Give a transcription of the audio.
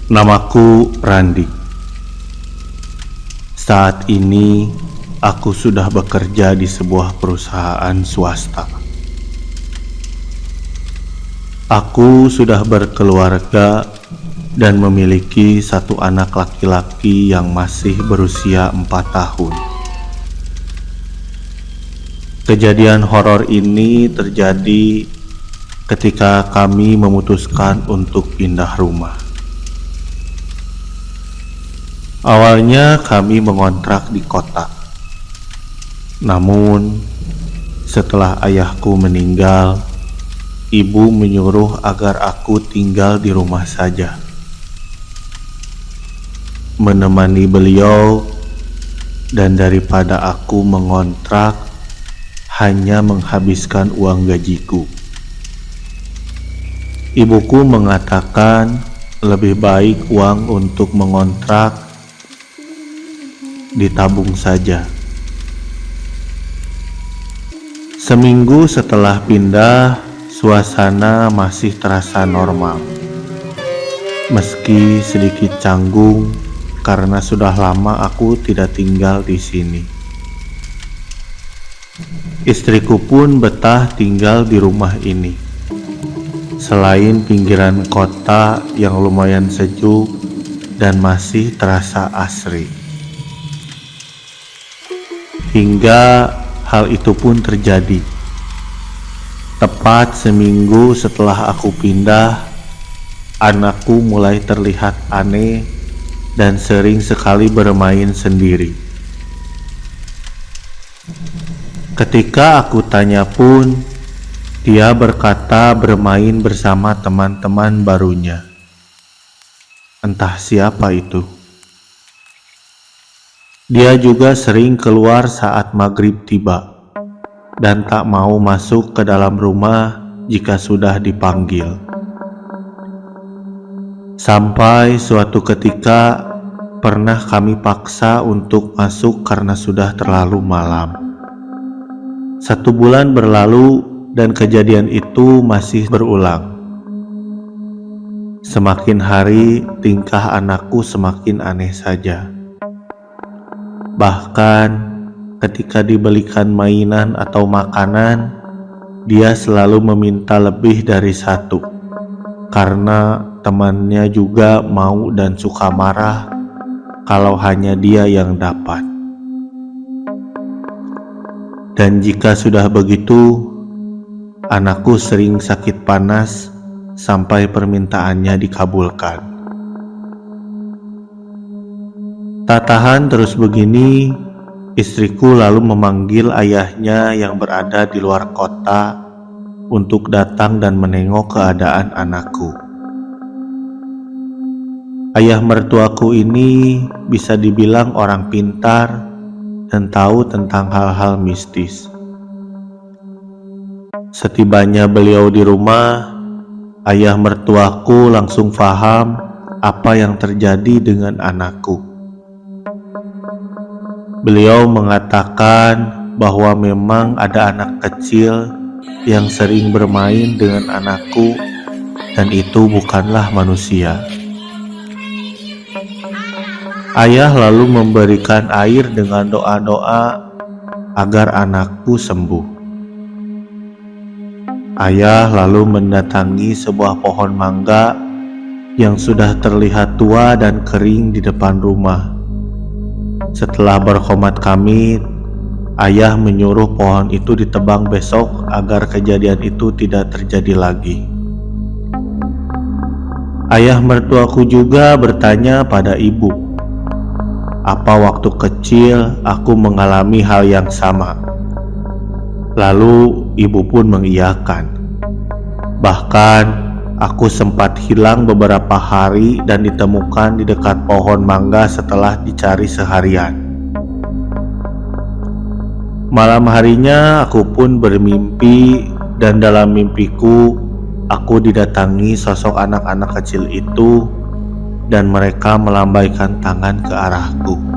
Namaku Randi. Saat ini aku sudah bekerja di sebuah perusahaan swasta. Aku sudah berkeluarga dan memiliki satu anak laki-laki yang masih berusia 4 tahun. Kejadian horor ini terjadi ketika kami memutuskan untuk pindah rumah. Awalnya kami mengontrak di kota. Namun, setelah ayahku meninggal, ibu menyuruh agar aku tinggal di rumah saja, menemani beliau, dan daripada aku mengontrak hanya menghabiskan uang gajiku. Ibuku mengatakan lebih baik uang untuk mengontrak ditabung saja. Seminggu setelah pindah, suasana masih terasa normal. Meski sedikit canggung karena sudah lama aku tidak tinggal di sini. Istriku pun betah tinggal di rumah ini. Selain pinggiran kota yang lumayan sejuk dan masih terasa asri. Hingga hal itu pun terjadi. Tepat seminggu setelah aku pindah, anakku mulai terlihat aneh dan sering sekali bermain sendiri. Ketika aku tanya pun, dia berkata bermain bersama teman-teman barunya. Entah siapa itu. Dia juga sering keluar saat maghrib tiba dan tak mau masuk ke dalam rumah jika sudah dipanggil. Sampai suatu ketika pernah kami paksa untuk masuk karena sudah terlalu malam. 1 bulan berlalu dan kejadian itu masih berulang. Semakin hari tingkah anakku semakin aneh saja. Bahkan ketika dibelikan mainan atau makanan, dia selalu meminta lebih dari 1 karena temannya juga mau dan suka marah kalau hanya dia yang dapat. Dan jika sudah begitu, anakku sering sakit panas sampai permintaannya dikabulkan. Tak tahan terus begini, istriku lalu memanggil ayahnya yang berada di luar kota untuk datang dan menengok keadaan anakku. Ayah mertuaku ini bisa dibilang orang pintar dan tahu tentang hal-hal mistis. Setibanya beliau di rumah, ayah mertuaku langsung paham apa yang terjadi dengan anakku. Beliau mengatakan bahwa memang ada anak kecil yang sering bermain dengan anakku dan itu bukanlah manusia. Ayah lalu memberikan air dengan doa-doa agar anakku sembuh. Ayah lalu mendatangi sebuah pohon mangga yang sudah terlihat tua dan kering di depan rumah. Setelah berkhomat kamit, ayah menyuruh pohon itu ditebang besok agar kejadian itu tidak terjadi lagi. Ayah mertuaku juga bertanya pada ibu, apa waktu kecil aku mengalami hal yang sama? Lalu ibu pun mengiyakan. Bahkan aku sempat hilang beberapa hari dan ditemukan di dekat pohon mangga setelah dicari seharian. Malam harinya aku pun bermimpi dan dalam mimpiku aku didatangi sosok anak-anak kecil itu dan mereka melambaikan tangan ke arahku.